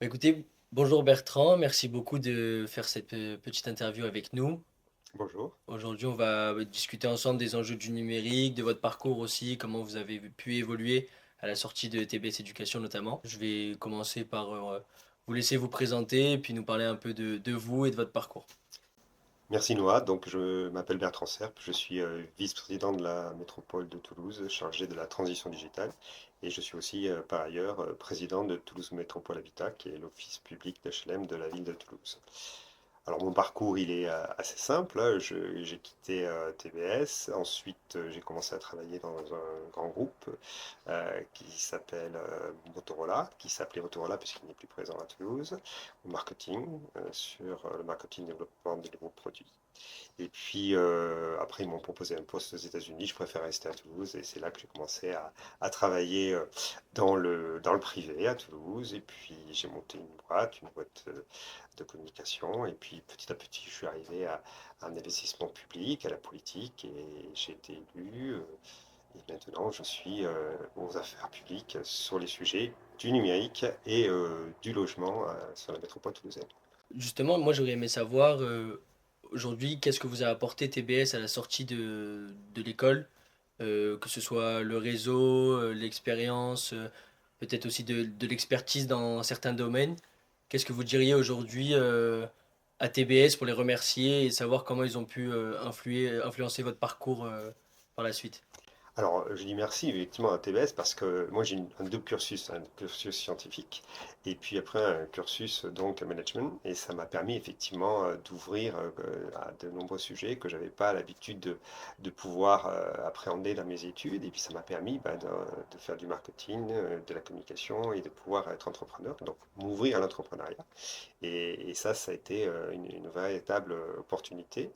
Écoutez, bonjour Bertrand, merci beaucoup de faire cette petite interview avec nous. Bonjour. Aujourd'hui, on va discuter ensemble des enjeux du numérique, de votre parcours aussi, comment vous avez pu évoluer à la sortie de TBS Éducation notamment. Je vais commencer par vous laisser vous présenter et puis nous parler un peu de vous et de votre parcours. Merci Noah. Donc, je m'appelle Bertrand Serp. Je suis vice-président de la métropole de Toulouse, chargé de la transition digitale. Et je suis aussi, par ailleurs, président de Toulouse Métropole Habitat, qui est l'office public d'HLM de la ville de Toulouse. Alors, mon parcours, il est assez simple, hein. J'ai quitté TBS. Ensuite, j'ai commencé à travailler dans un grand groupe qui s'appelle Motorola, qui s'appelait Motorola puisqu'il n'est plus présent à Toulouse, au marketing, sur le marketing développement des nouveaux produits. Et puis après, ils m'ont proposé un poste aux États-Unis. Je préfère rester à Toulouse et c'est là que j'ai commencé à travailler dans le privé à Toulouse. Et puis j'ai monté une boîte de communication. Et puis petit à petit, je suis arrivé à un investissement public, à la politique et j'ai été élu. Et maintenant, je suis aux affaires publiques sur les sujets du numérique et du logement sur la métropole toulousaine. Justement, moi j'aurais aimé savoir aujourd'hui qu'est-ce que vous a apporté TBS à la sortie de l'école, que ce soit le réseau, l'expérience, peut-être aussi de l'expertise dans certains domaines. Qu'est-ce que vous diriez aujourd'hui à TBS pour les remercier et savoir comment ils ont pu influencer votre parcours par la suite? Alors, je dis merci effectivement à TBS parce que moi j'ai un double cursus, un cursus scientifique et puis après un cursus donc management et ça m'a permis effectivement d'ouvrir à de nombreux sujets que j'avais pas l'habitude de pouvoir appréhender dans mes études et puis ça m'a permis de faire du marketing, de la communication et de pouvoir être entrepreneur, donc m'ouvrir à l'entrepreneuriat et ça a été une véritable opportunité.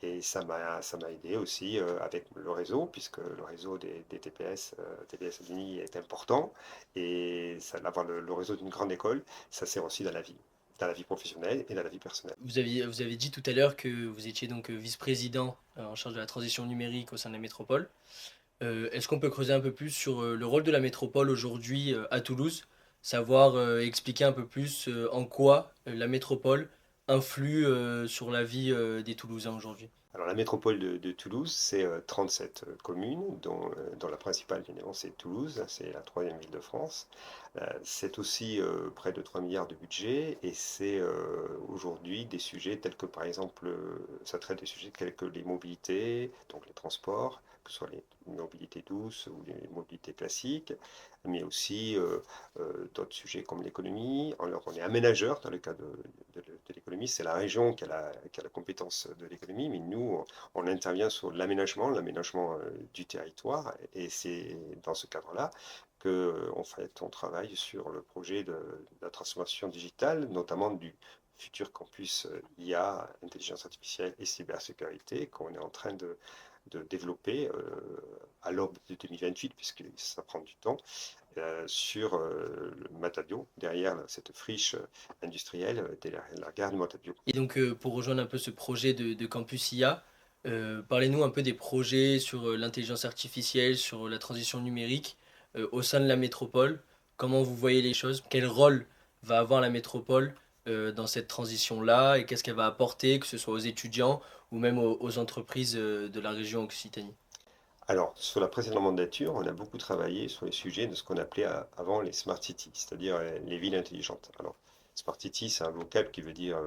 Et ça m'a aidé aussi avec le réseau, puisque le réseau des TPS, TPS Unis est important. Et avoir le réseau d'une grande école, ça sert aussi dans la vie professionnelle et dans la vie personnelle. Vous avez dit tout à l'heure que vous étiez donc vice-président en charge de la transition numérique au sein de la métropole. Est-ce qu'on peut creuser un peu plus sur le rôle de la métropole aujourd'hui à Toulouse, savoir expliquer un peu plus en quoi la métropole influe sur la vie des Toulousains aujourd'hui? Alors la métropole de Toulouse, c'est 37 communes, dont la principale, évidemment, c'est Toulouse, c'est la troisième ville de France. C'est aussi près de 3 milliards de budget et c'est aujourd'hui des sujets tels que, par exemple, ça traite des sujets tels que les mobilités, donc les transports, que ce soit les mobilités douces ou les mobilités classiques, mais aussi d'autres sujets comme l'économie. Alors, on est aménageur dans le cas de l'économie, c'est la région qui a la compétence de l'économie, mais nous, on intervient sur l'aménagement du territoire, et c'est dans ce cadre-là que, en fait, on travaille sur le projet de la transformation digitale, notamment du futur campus IA, intelligence artificielle et cybersécurité, qu'on est en train de développer à l'aube de 2028, puisque ça prend du temps, sur le Matadion, derrière cette friche industrielle, derrière la gare du Matadion. Et donc pour rejoindre un peu ce projet de campus IA, parlez-nous un peu des projets sur l'intelligence artificielle, sur la transition numérique au sein de la métropole. Comment vous voyez les choses? Quel rôle va avoir la métropole dans cette transition-là et qu'est-ce qu'elle va apporter, que ce soit aux étudiants ou même aux entreprises de la région Occitanie? Alors, sur la précédente mandature, on a beaucoup travaillé sur les sujets de ce qu'on appelait avant les smart cities, c'est-à-dire les villes intelligentes. Alors, smart city, c'est un vocable qui veut dire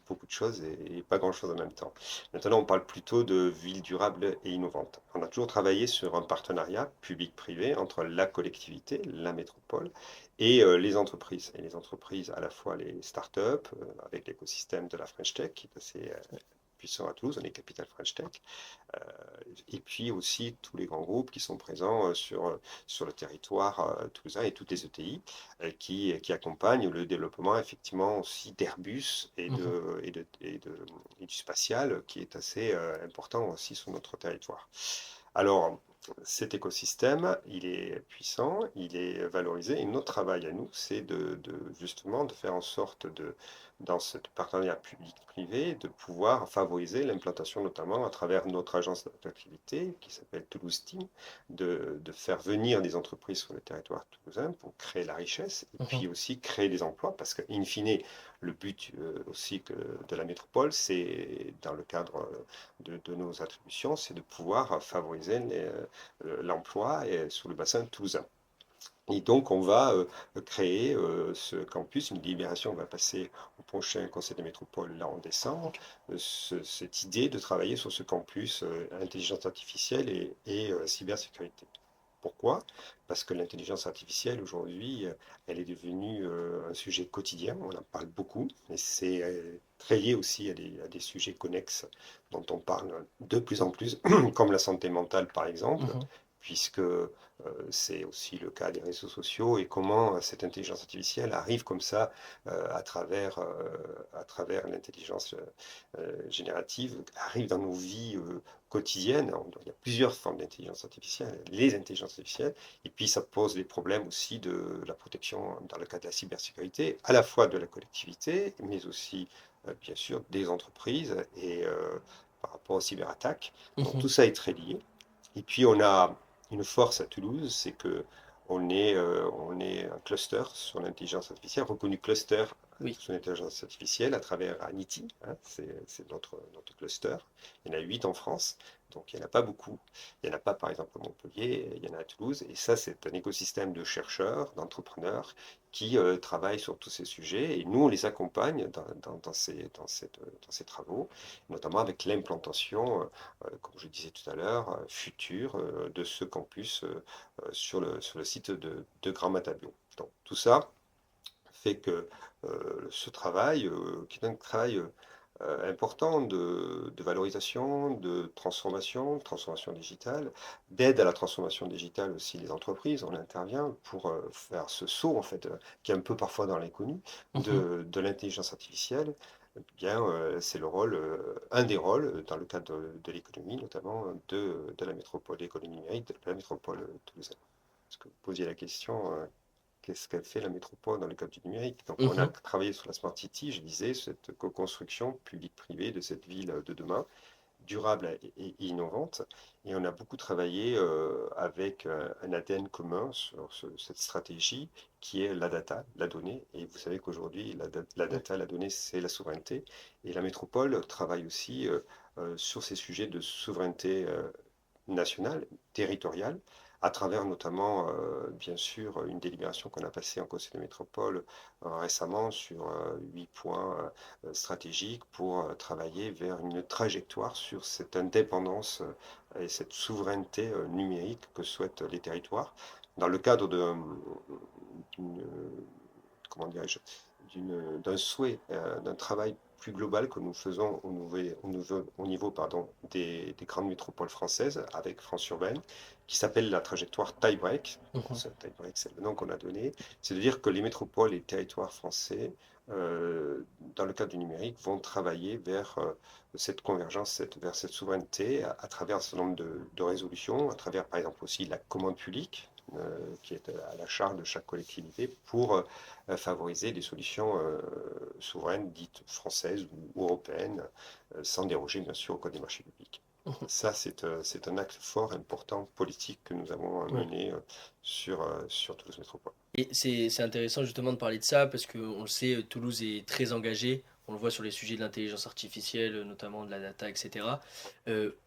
beaucoup de choses et pas grand-chose en même temps. Maintenant, on parle plutôt de villes durables et innovantes. On a toujours travaillé sur un partenariat public-privé entre la collectivité, la métropole, et les entreprises. Et les entreprises, à la fois les start-up, avec l'écosystème de la French Tech, qui est assez puissant à Toulouse, on est capitale French Tech, euh, et puis aussi tous les grands groupes qui sont présents sur le territoire toulousain et toutes les ETI qui accompagnent le développement effectivement aussi d'Airbus Mhm. et du spatial qui est assez important aussi sur notre territoire. Alors, cet écosystème, il est puissant, il est valorisé. Et notre travail à nous, c'est justement de faire en sorte dans ce partenariat public-privé, de pouvoir favoriser l'implantation, notamment à travers notre agence d'attractivité qui s'appelle Toulouse Team, de faire venir des entreprises sur le territoire toulousain pour créer la richesse et Mhm. puis aussi créer des emplois, parce qu'in fine, le but aussi de la métropole, c'est dans le cadre de nos attributions, c'est de pouvoir favoriser l'emploi sur le bassin toulousain. Et donc, on va créer ce campus. Une délibération va passer au prochain conseil de métropole là en décembre. Cette idée de travailler sur ce campus intelligence artificielle et cybersécurité. Pourquoi? Parce que l'intelligence artificielle aujourd'hui, elle est devenue un sujet quotidien. On en parle beaucoup, mais c'est très lié aussi à des sujets connexes dont on parle de plus en plus, comme la santé mentale par exemple, Mhm. puisque c'est aussi le cas des réseaux sociaux et comment cette intelligence artificielle arrive comme ça à travers l'intelligence générative, arrive dans nos vies quotidiennes. Il y a plusieurs formes d'intelligence artificielle, les intelligences artificielles, et puis ça pose des problèmes aussi de la protection dans le cas de la cybersécurité, à la fois de la collectivité, mais aussi bien sûr des entreprises et par rapport aux cyberattaques. Donc Mhm. tout ça est très lié. Et puis on a une force à Toulouse, c'est que on est un cluster sur l'intelligence artificielle, reconnu cluster Oui. sur l'intelligence artificielle à travers Aniti, hein, c'est notre cluster. Il y en a 8 en France, donc il n'y en a pas beaucoup. Il n'y en a pas par exemple à Montpellier, il y en a à Toulouse. Et ça, c'est un écosystème de chercheurs, d'entrepreneurs qui travaillent sur tous ces sujets. Et nous, on les accompagne dans ces travaux, notamment avec l'implantation comme je disais tout à l'heure, futur de ce campus sur le site de Grand Matabio. Donc tout ça fait que ce travail, qui est un travail important de valorisation, de transformation digitale, d'aide à la transformation digitale aussi des entreprises. On intervient pour faire ce saut, en fait, qui est un peu parfois dans l'inconnu, Mhm. de l'intelligence artificielle. Eh bien, c'est le rôle, un des rôles, dans le cadre de l'économie, notamment de la métropole, l'économie numérique de la métropole toulousaine. Parce que vous posiez la question, qu'est-ce qu'a fait la métropole dans le cadre du numérique? Donc, on a Mhm. travaillé sur la Smart City, je disais, cette co-construction publique-privée de cette ville de demain, durable et innovante. Et on a beaucoup travaillé avec un ADN commun sur cette stratégie qui est la data, la donnée. Et vous savez qu'aujourd'hui, la data, la donnée, c'est la souveraineté. Et la métropole travaille aussi sur ces sujets de souveraineté nationale, territoriale, à travers notamment, bien sûr, une délibération qu'on a passée en Conseil de métropole récemment sur 8 points stratégiques pour travailler vers une trajectoire sur cette indépendance et cette souveraineté numérique que souhaitent les territoires dans le cadre d'une, comment dirais-je, d'un souhait, d'un travail plus global que nous faisons au niveau pardon, des grandes métropoles françaises avec France Urbaine, qui s'appelle la trajectoire tie-break. Donc, Mhm. tie-break, c'est le nom qu'on a donné. C'est-à-dire que les métropoles et territoires français, dans le cadre du numérique, vont travailler vers cette convergence, vers cette souveraineté, à travers un certain nombre de résolutions, à travers par exemple aussi la commande publique, qui est à la charge de chaque collectivité, pour favoriser des solutions souveraines dites françaises ou européennes, sans déroger bien sûr au code des marchés publics. Mhm. Ça, c'est un acte fort, important, politique que nous avons Ouais. mené sur Toulouse Métropole. Et c'est intéressant justement de parler de ça parce qu'on le sait, Toulouse est très engagée. On le voit sur les sujets de l'intelligence artificielle, notamment de la data, etc.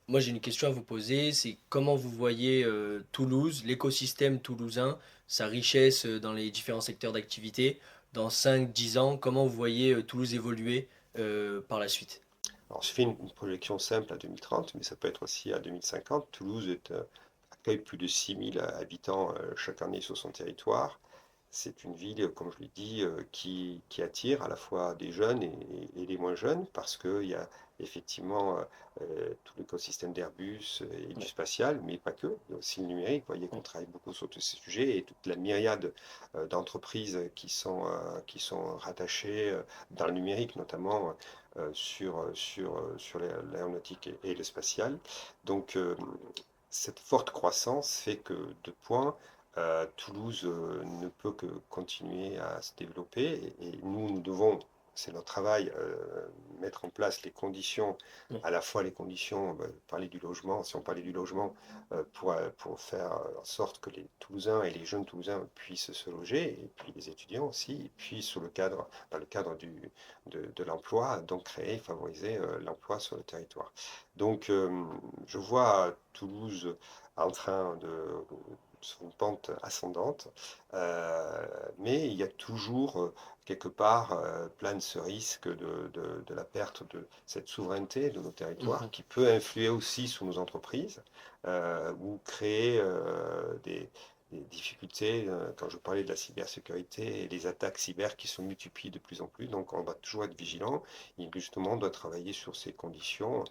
Moi, j'ai une question à vous poser. C'est comment vous voyez Toulouse, l'écosystème toulousain, sa richesse dans les différents secteurs d'activité dans 5 10 ans? Comment vous voyez Toulouse évoluer par la suite? Alors, je fais une projection simple à 2030, mais ça peut être aussi à 2050. Toulouse accueille plus de 6 000 habitants chaque année sur son territoire. C'est une ville, comme je l'ai dit, qui attire à la fois des jeunes et des moins jeunes, parce qu'il y a effectivement tout l'écosystème d'Airbus et du Ouais, spatial, mais pas que. Il y a aussi le numérique. Vous voyez qu'on ouais. travaille beaucoup sur tous ces sujets et toute la myriade d'entreprises qui sont rattachées dans le numérique, notamment sur l'aéronautique et le spatial. Donc, cette forte croissance fait que, de points, Toulouse ne peut que continuer à se développer et nous devons, c'est notre travail, mettre en place les conditions, Ouais. à la fois les conditions, parler du logement, si on parlait du logement, pour faire en sorte que les Toulousains et les jeunes Toulousains puissent se loger, et puis les étudiants aussi, et puis dans le cadre de l'emploi, donc créer, favoriser l'emploi sur le territoire. Donc, je vois Toulouse en train de sur une pente ascendante, mais il y a toujours quelque part plane ce risque de la perte de cette souveraineté de nos territoires Mhm. qui peut influer aussi sur nos entreprises ou créer des difficultés. Quand je parlais de la cybersécurité et les attaques cyber qui se multiplient de plus en plus, donc on va toujours être vigilant. Et justement, on doit travailler sur ces conditions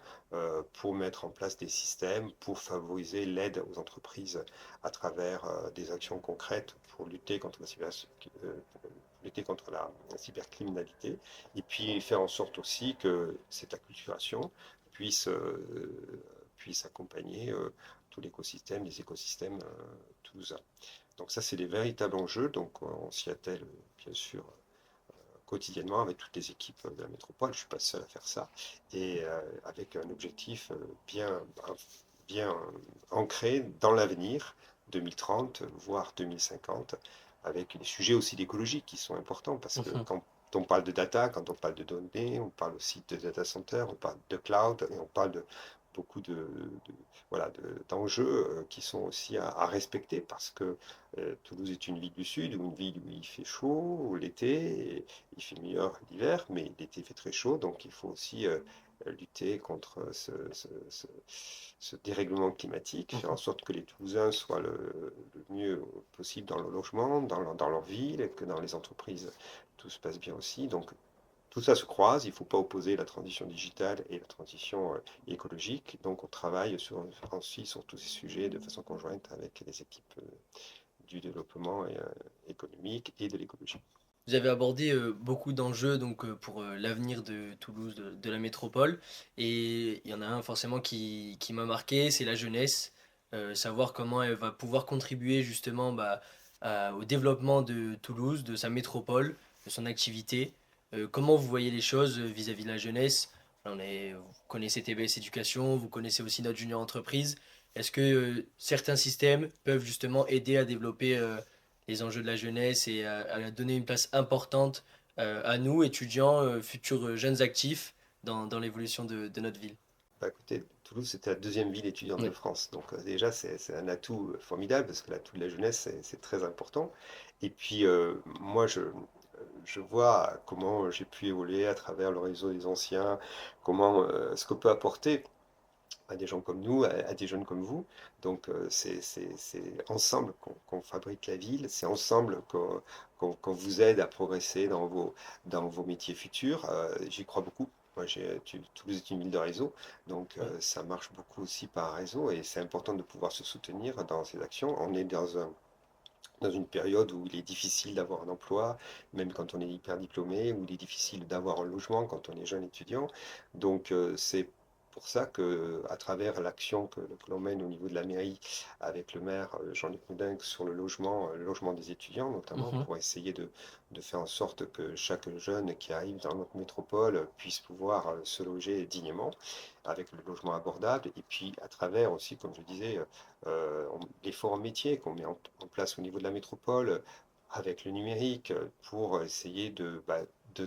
pour mettre en place des systèmes, pour favoriser l'aide aux entreprises à travers des actions concrètes pour lutter contre lutter contre la cybercriminalité, et puis faire en sorte aussi que cette acculturation puisse, puisse accompagner tout l'écosystème, les écosystèmes toulousains. Donc ça, c'est des véritables enjeux, donc on s'y attelle bien sûr quotidiennement avec toutes les équipes de la métropole. Je ne suis pas le seul à faire ça. Et avec un objectif bien ancré dans l'avenir, 2030, voire 2050, avec les sujets aussi d'écologie qui sont importants parce que Mhm. quand on parle de data, quand on parle de données, on parle aussi de data center, on parle de cloud et on parle de beaucoup voilà, d'enjeux qui sont aussi à respecter parce que Toulouse est une ville du sud, ou une ville où il fait chaud l'été, il fait meilleur l'hiver, mais l'été fait très chaud, donc il faut aussi lutter contre ce dérèglement climatique, faire en Mhm. sorte que les Toulousains soient le mieux possible dans le logement, dans leur ville, et que dans les entreprises, tout se passe bien aussi. Donc tout ça se croise, il ne faut pas opposer la transition digitale et la transition écologique. Donc on travaille ensuite sur tous ces sujets de façon conjointe avec les équipes du développement économique et de l'écologie. Vous avez abordé beaucoup d'enjeux donc pour l'avenir de Toulouse, de la métropole, et il y en a un forcément qui m'a marqué, c'est la jeunesse. Savoir comment elle va pouvoir contribuer justement au développement de Toulouse, de sa métropole, de son activité. Comment vous voyez les choses vis-à-vis de la jeunesse? Vous connaissez TBS Éducation, vous connaissez aussi notre junior entreprise. Est-ce que certains systèmes peuvent justement aider à développer les enjeux de la jeunesse et à donner une place importante à nous, étudiants, futurs jeunes actifs, dans l'évolution de notre ville. Bah, écoutez, Toulouse, c'était la deuxième ville étudiante de Oui. France. Donc déjà, c'est un atout formidable parce que l'atout de la jeunesse, c'est très important. Et puis, moi, je vois comment j'ai pu évoluer à travers le réseau des anciens, comment ce qu'on peut apporter à des gens comme nous, à des jeunes comme vous. Donc c'est ensemble qu'on fabrique la ville, c'est ensemble qu'on vous aide à progresser dans vos métiers futurs. J'y crois beaucoup. Moi, Toulouse est une ville de réseau, donc Oui. ça marche beaucoup aussi par réseau et c'est important de pouvoir se soutenir dans ces actions. On est dans une période où il est difficile d'avoir un emploi, même quand on est hyper diplômé, où il est difficile d'avoir un logement quand on est jeune étudiant. Donc c'est pour ça que, à travers l'action que l'on mène au niveau de la mairie avec le maire Jean-Luc Moudin sur le logement des étudiants notamment, Mhm. pour essayer de faire en sorte que chaque jeune qui arrive dans notre métropole puisse pouvoir se loger dignement avec le logement abordable. Et puis à travers aussi, comme je disais, l'effort en métier qu'on met en place au niveau de la métropole avec le numérique pour essayer de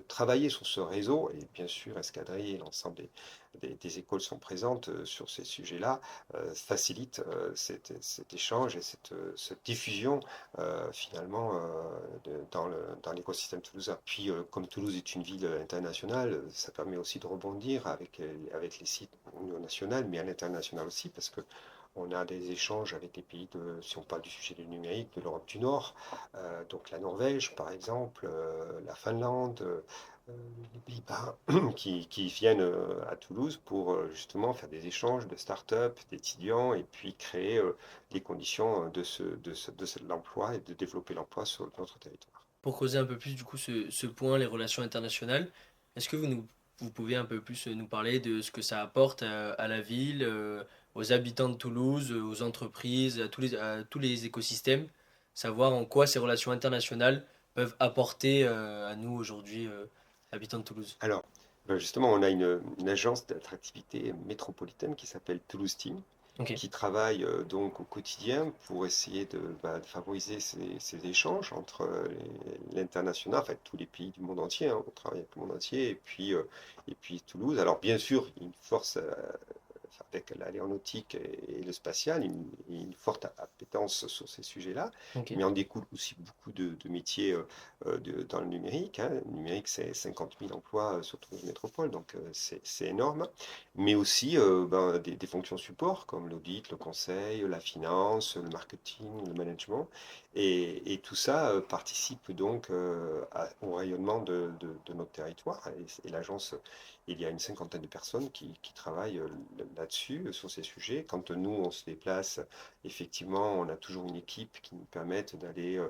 travailler sur ce réseau et bien sûr escadrer l'ensemble des écoles sont présentes sur ces sujets-là, facilite cet échange et cette diffusion finalement dans l'écosystème toulousain. Puis comme Toulouse est une ville internationale, ça permet aussi de rebondir avec les sites nationaux, mais à l'international aussi, parce que on a des échanges avec des pays si on parle du sujet du numérique, de l'Europe du Nord, donc la Norvège par exemple, la Finlande, les Pays-Bas, qui viennent à Toulouse pour justement faire des échanges de start-up, d'étudiants, et puis créer les conditions de l'emploi et de développer l'emploi sur notre territoire. Pour creuser un peu plus du coup ce point, les relations internationales, est-ce que vous pouvez un peu plus nous parler de ce que ça apporte à la ville, aux habitants de Toulouse, aux entreprises, à tous les écosystèmes, savoir en quoi ces relations internationales peuvent apporter à nous aujourd'hui, habitants de Toulouse. Alors, justement, on a une agence d'attractivité métropolitaine qui s'appelle Toulouse Team, Ok. qui travaille donc au quotidien pour essayer de favoriser ces échanges entre l'international, en fait tous les pays du monde entier, hein, on travaille avec le monde entier, et puis Toulouse. Alors bien sûr, une force avec l'aéronautique et le spatial, une forte appétence sur ces sujets-là, Ok. mais en découle aussi beaucoup de métiers dans le numérique, hein. Le numérique, c'est 50 000 emplois sur Toulouse Métropole, donc c'est énorme, mais aussi des fonctions support comme l'audit, le conseil, la finance, le marketing, le management, et tout ça participe donc au rayonnement de notre territoire, et l'agence, il y a une cinquantaine de personnes qui travaillent là-dessus, sur ces sujets. Quand nous, on se déplace, effectivement, on a toujours une équipe qui nous permet d'aller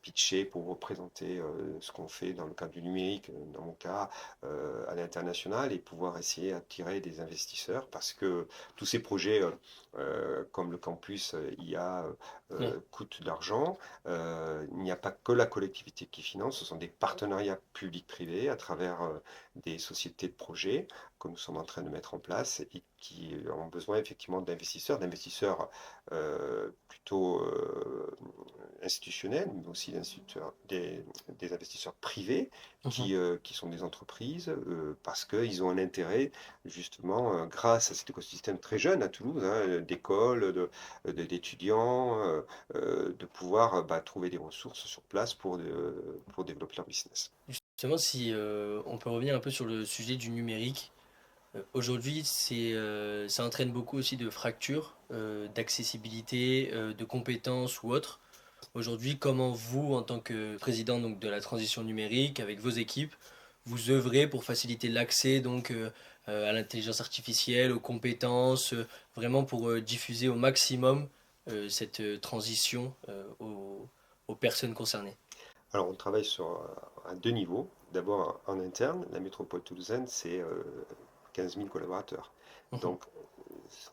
pitcher pour représenter ce qu'on fait dans le cadre du numérique, dans mon cas, à l'international, et pouvoir essayer d'attirer des investisseurs parce que tous ces projets, comme le campus IA, Ouais. coûtent de l'argent. Il n'y a pas que la collectivité qui finance, ce sont des partenariats publics-privés à travers des sociétés de projets que nous sommes en train de mettre en place et qui ont besoin effectivement d'investisseurs plutôt institutionnels, mais aussi des investisseurs privés Mhm. qui sont des entreprises parce qu'ils ont un intérêt justement grâce à cet écosystème très jeune à Toulouse, hein, d'écoles, d'étudiants, de pouvoir trouver des ressources sur place pour développer leur business. Justement, si on peut revenir un peu sur le sujet du numérique, aujourd'hui, ça entraîne beaucoup aussi de fractures, d'accessibilité, de compétences ou autres. Aujourd'hui, comment vous, en tant que président donc, de la transition numérique, avec vos équipes, vous œuvrez pour faciliter l'accès donc à l'intelligence artificielle, aux compétences, vraiment pour diffuser au maximum cette transition aux personnes concernées. Alors, on travaille à deux niveaux. D'abord, en interne, la métropole toulousaine, c'est 15 000 collaborateurs. Mhm. Donc,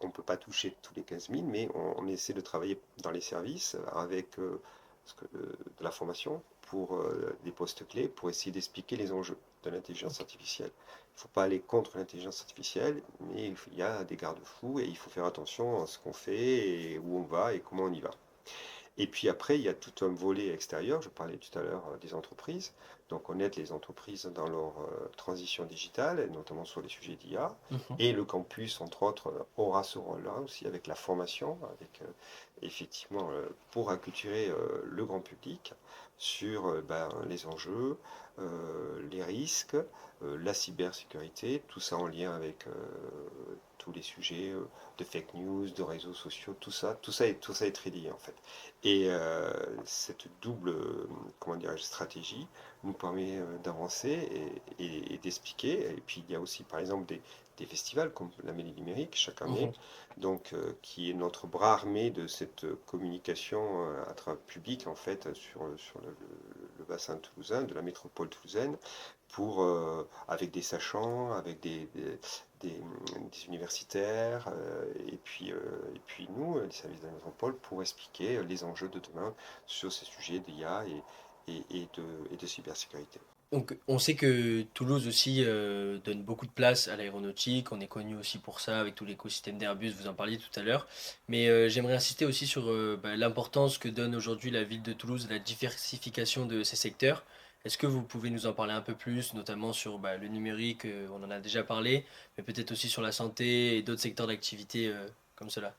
on ne peut pas toucher tous les 15 000, mais on essaie de travailler dans les services avec de la formation pour des postes clés, pour essayer d'expliquer les enjeux de l'intelligence Ok. artificielle. Il ne faut pas aller contre l'intelligence artificielle, mais il y a des garde-fous et il faut faire attention à ce qu'on fait et où on va et comment on y va. Et puis après, il y a tout un volet extérieur. Je parlais tout à l'heure des entreprises. Donc on aide les entreprises dans leur transition digitale, et notamment sur les sujets d'IA. Mhm. Et le campus, entre autres, aura ce rôle-là aussi avec la formation, avec effectivement pour acculturer le grand public sur les enjeux, les risques, la cybersécurité, tout ça en lien avec tous les sujets de fake news, de réseaux sociaux, tout ça est très lié en fait. Et cette double comment dirais-je, stratégie nous permet d'avancer et d'expliquer. Et puis il y a aussi par exemple des festivals comme la Mêlée numérique chaque année, Mhm. donc qui est notre bras armé de cette communication à travers public en fait sur le bassin toulousain, de la métropole toulousaine, pour avec des sachants, avec des, des universitaires, et puis nous, les services de la métropole, pour expliquer les enjeux de demain sur ces sujets d'IA et de cybersécurité. Donc, on sait que Toulouse aussi donne beaucoup de place à l'aéronautique. On est connu aussi pour ça avec tout l'écosystème d'Airbus, vous en parliez tout à l'heure. Mais j'aimerais insister aussi sur l'importance que donne aujourd'hui la ville de Toulouse à la diversification de ces secteurs. Est-ce que vous pouvez nous en parler un peu plus, notamment sur le numérique, on en a déjà parlé, mais peut-être aussi sur la santé et d'autres secteurs d'activité comme cela?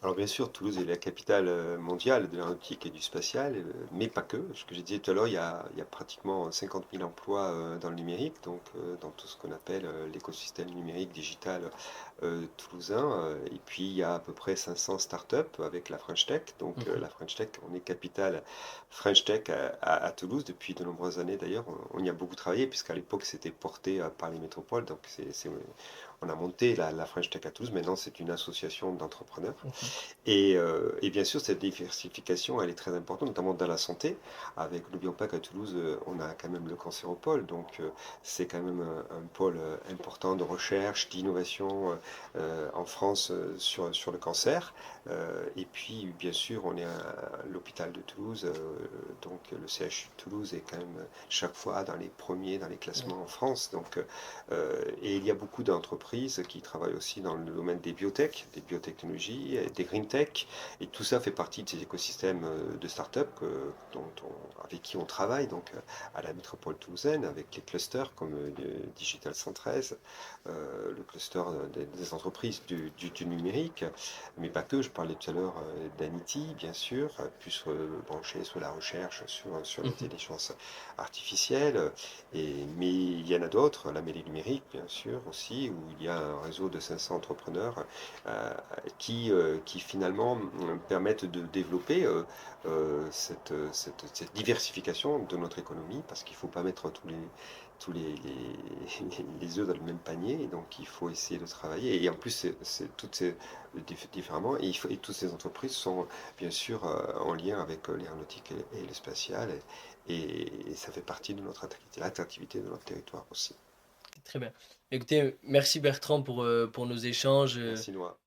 Alors bien sûr, Toulouse est la capitale mondiale de l'aéronautique et du spatial, mais pas que. Ce que j'ai dit tout à l'heure, il y a pratiquement 50 000 emplois dans le numérique, donc dans tout ce qu'on appelle l'écosystème numérique digital toulousain. Et puis il y a à peu près 500 startups avec la French Tech. Donc Mhm. la French Tech, on est capitale French Tech à Toulouse depuis de nombreuses années d'ailleurs. On y a beaucoup travaillé puisqu'à l'époque c'était porté par les métropoles. Donc on a monté la French Tech à Toulouse. Maintenant c'est une association d'entrepreneurs. Et bien sûr, cette diversification, elle est très importante, notamment dans la santé. Avec n'oublions pas qu'à Toulouse, on a quand même le cancéropole, donc c'est quand même un pôle important de recherche, d'innovation en France sur le cancer. Et puis, bien sûr, on est à l'hôpital de Toulouse, donc le CHU de Toulouse est quand même chaque fois dans les premiers, dans les Ouais. classements en France. Et il y a beaucoup d'entreprises qui travaillent aussi dans le domaine des biotech, des biotechnologies, et des green tech, et tout ça fait partie de ces écosystèmes de start-up avec qui on travaille donc à la métropole toulousaine, avec les clusters comme Digital 113, le cluster des entreprises du numérique, mais pas que. Je parlais tout à l'heure d'Anity, bien sûr, plus branché sur la recherche, sur Mhm. l'intelligence artificielle. Mais il y en a d'autres, la mêlée numérique, bien sûr, aussi, où il y a un réseau de 500 entrepreneurs euh, qui finalement permettent de développer cette diversification de notre économie, parce qu'il ne faut pas mettre les œufs dans le même panier, et donc il faut essayer de travailler. Et en plus, toutes ces, différemment, et toutes ces entreprises sont bien sûr en lien avec l'aéronautique et le spatial, et ça fait partie de notre attractivité de notre territoire aussi. Très bien. Écoutez, merci Bertrand pour nos échanges. Merci Noah.